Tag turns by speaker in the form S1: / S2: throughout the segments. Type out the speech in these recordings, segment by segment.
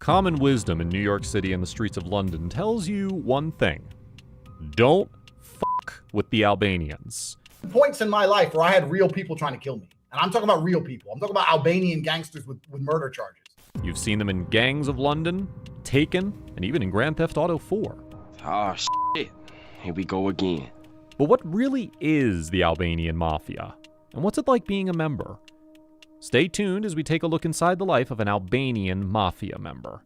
S1: Common wisdom in New York City and the streets of London tells you one thing. Don't fuck with the Albanians.
S2: Points in my life where I had real people trying to kill me. And I'm talking about real people. I'm talking about Albanian gangsters with murder charges.
S1: You've seen them in gangs of London, Taken, and even in Grand Theft Auto 4.
S3: Oh, shit. Here we go again.
S1: But what really is the Albanian Mafia? And what's it like being a member? Stay tuned as we take a look inside the life of an Albanian Mafia member.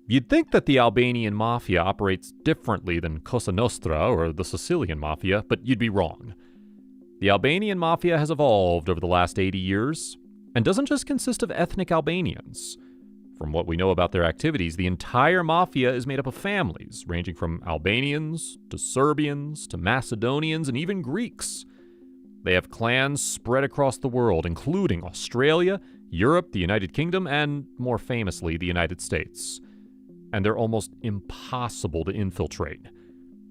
S1: You'd think that the Albanian Mafia operates differently than Cosa Nostra or the Sicilian Mafia, but you'd be wrong. The Albanian Mafia has evolved over the last 80 years, and doesn't just consist of ethnic Albanians. From what we know about their activities, the entire Mafia is made up of families, ranging from Albanians, to Serbians, to Macedonians, and even Greeks. They have clans spread across the world, including Australia, Europe, the United Kingdom, and, more famously, the United States. And they're almost impossible to infiltrate.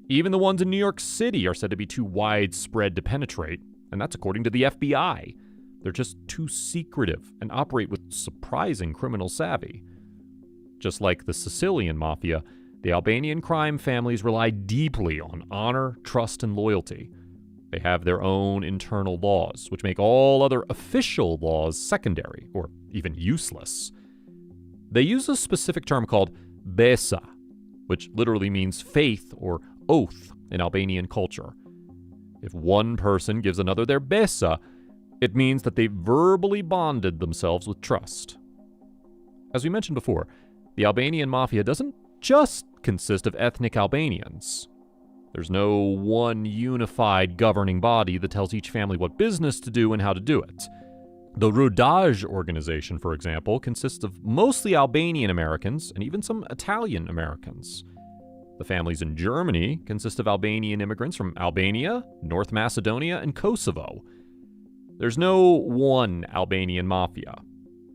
S1: Even the ones in New York City are said to be too widespread to penetrate, and that's according to the FBI. They're just too secretive and operate with surprising criminal savvy. Just like the Sicilian Mafia, the Albanian crime families rely deeply on honor, trust, and loyalty. They have their own internal laws, which make all other official laws secondary, or even useless. They use a specific term called besa, which literally means faith or oath in Albanian culture. If one person gives another their besa, it means that they verbally bonded themselves with trust. As we mentioned before, the Albanian Mafia doesn't just consist of ethnic Albanians. There's no one unified governing body that tells each family what business to do and how to do it. The Rodaj organization, for example, consists of mostly Albanian Americans and even some Italian Americans. The families in Germany consist of Albanian immigrants from Albania, North Macedonia, and Kosovo. There's no one Albanian Mafia.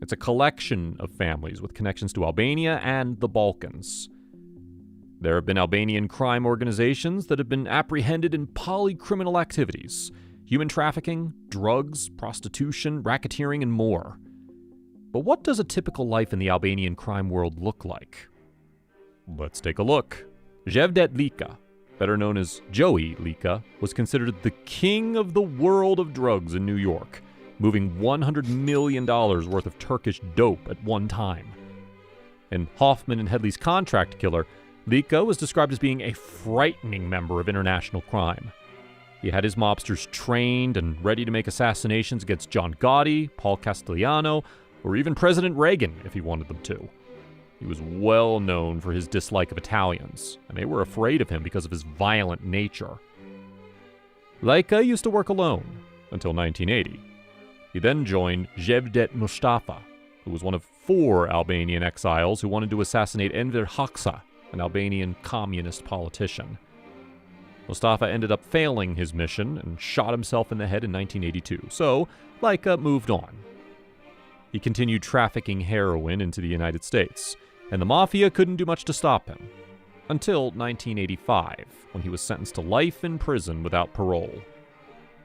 S1: It's a collection of families with connections to Albania and the Balkans. There have been Albanian crime organizations that have been apprehended in polycriminal activities, human trafficking, drugs, prostitution, racketeering, and more. But what does a typical life in the Albanian crime world look like? Let's take a look. Jevdet Lika, better known as Joey Lika, was considered the king of the world of drugs in New York, moving $100 million worth of Turkish dope at one time. In Hoffman and Hedley's Contract Killer, Lika was described as being a frightening member of international crime. He had his mobsters trained and ready to make assassinations against John Gotti, Paul Castellano, or even President Reagan if he wanted them to. He was well known for his dislike of Italians, and they were afraid of him because of his violent nature. Lika used to work alone until 1980. He then joined Jevdet Mustafa, who was one of 4 Albanian exiles who wanted to assassinate Enver Hoxha, an Albanian communist politician. Mustafa ended up failing his mission and shot himself in the head in 1982, so Lika moved on. He continued trafficking heroin into the United States, and the Mafia couldn't do much to stop him. Until 1985, when he was sentenced to life in prison without parole.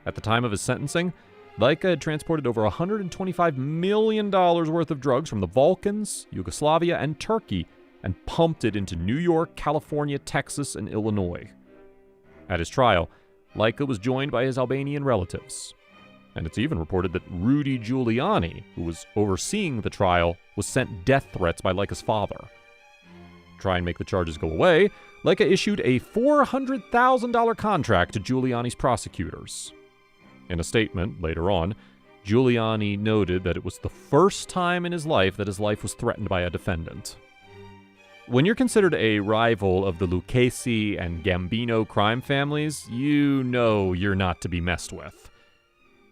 S1: At the time of his sentencing, Lika had transported over $125 million worth of drugs from the Balkans, Yugoslavia, and Turkey, and pumped it into New York, California, Texas, and Illinois. At his trial, Lika was joined by his Albanian relatives. And it's even reported that Rudy Giuliani, who was overseeing the trial, was sent death threats by Lika's father. To try and make the charges go away, Lika issued a $400,000 contract to Giuliani's prosecutors. In a statement later on, Giuliani noted that it was the first time in his life that his life was threatened by a defendant. When you're considered a rival of the Lucchese and Gambino crime families, you know you're not to be messed with.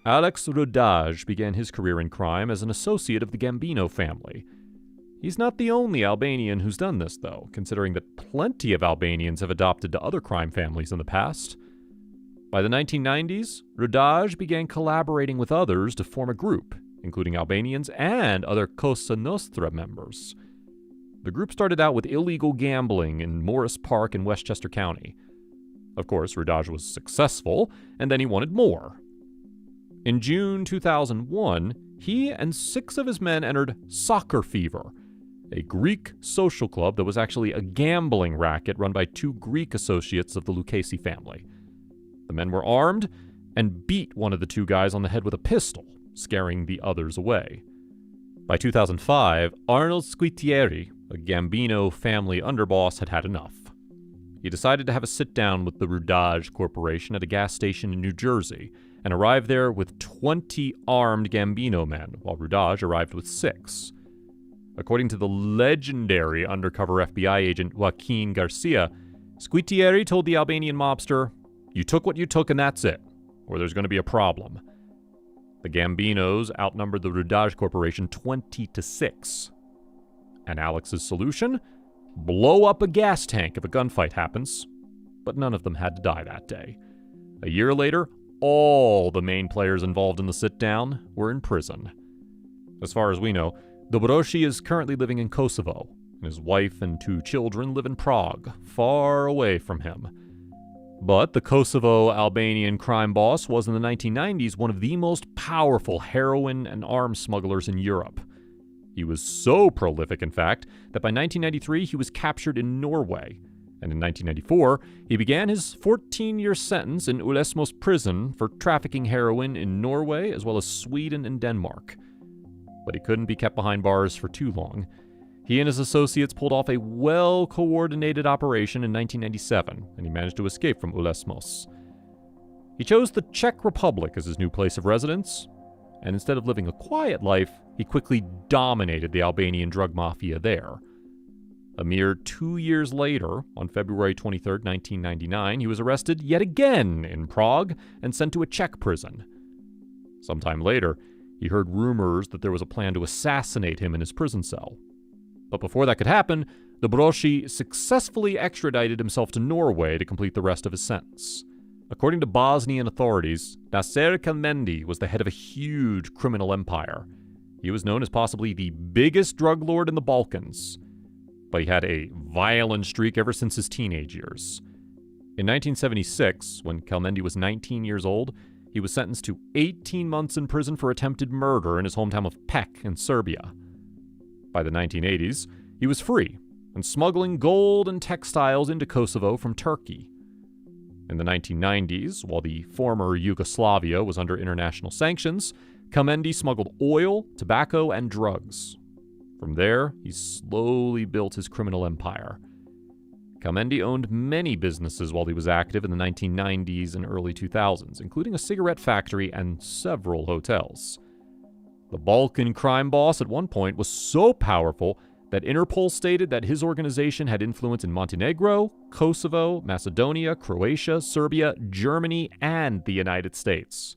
S1: Alex Rodaj began his career in crime as an associate of the Gambino family. He's not the only Albanian who's done this, though, considering that plenty of Albanians have adopted to other crime families in the past. By the 1990s, Rodaj began collaborating with others to form a group, including Albanians and other Cosa Nostra members. The group started out with illegal gambling in Morris Park in Westchester County. Of course, Rodaj was successful, and then he wanted more. In June 2001, he and 6 of his men entered Soccer Fever, a Greek social club that was actually a gambling racket run by two Greek associates of the Lucchesi family. The men were armed and beat one of the two guys on the head with a pistol, scaring the others away. By 2005, Arnold Squitieri, a Gambino family underboss, had had enough. He decided to have a sit-down with the Rudage Corporation at a gas station in New Jersey and arrived there with 20 armed Gambino men, while Rudage arrived with 6. According to the legendary undercover FBI agent Joaquin Garcia, Squitieri told the Albanian mobster, "You took what you took and that's it, or there's going to be a problem." The Gambinos outnumbered the Rudage Corporation 20-6. And Alex's solution? Blow up a gas tank if a gunfight happens. But none of them had to die that day. A year later, all the main players involved in the sit-down were in prison. As far as we know, Dobroshi is currently living in Kosovo, and his wife and 2 children live in Prague, far away from him. But the Kosovo Albanian crime boss was in the 1990s one of the most powerful heroin and arms smugglers in Europe. He was so prolific, in fact, that by 1993 he was captured in Norway, and in 1994 he began his 14-year sentence in Ulesmos prison for trafficking heroin in Norway as well as Sweden and Denmark. But he couldn't be kept behind bars for too long. He and his associates pulled off a well-coordinated operation in 1997, and he managed to escape from Ulesmos. He chose the Czech Republic as his new place of residence, and instead of living a quiet life, he quickly dominated the Albanian drug mafia there. A mere 2 years later, on February 23, 1999, he was arrested yet again in Prague and sent to a Czech prison. Sometime later, he heard rumors that there was a plan to assassinate him in his prison cell. But before that could happen, Dobroshi successfully extradited himself to Norway to complete the rest of his sentence. According to Bosnian authorities, Nasser Kelmendi was the head of a huge criminal empire. He was known as possibly the biggest drug lord in the Balkans, but he had a violent streak ever since his teenage years. In 1976, when Kelmendi was 19 years old, he was sentenced to 18 months in prison for attempted murder in his hometown of Pec in Serbia. By the 1980s, he was free and smuggling gold and textiles into Kosovo from Turkey. In the 1990s, while the former Yugoslavia was under international sanctions, Kelmendi smuggled oil, tobacco, and drugs. From there, he slowly built his criminal empire. Kelmendi owned many businesses while he was active in the 1990s and early 2000s, including a cigarette factory and several hotels. The Balkan crime boss at one point was so powerful that Interpol stated that his organization had influence in Montenegro, Kosovo, Macedonia, Croatia, Serbia, Germany, and the United States.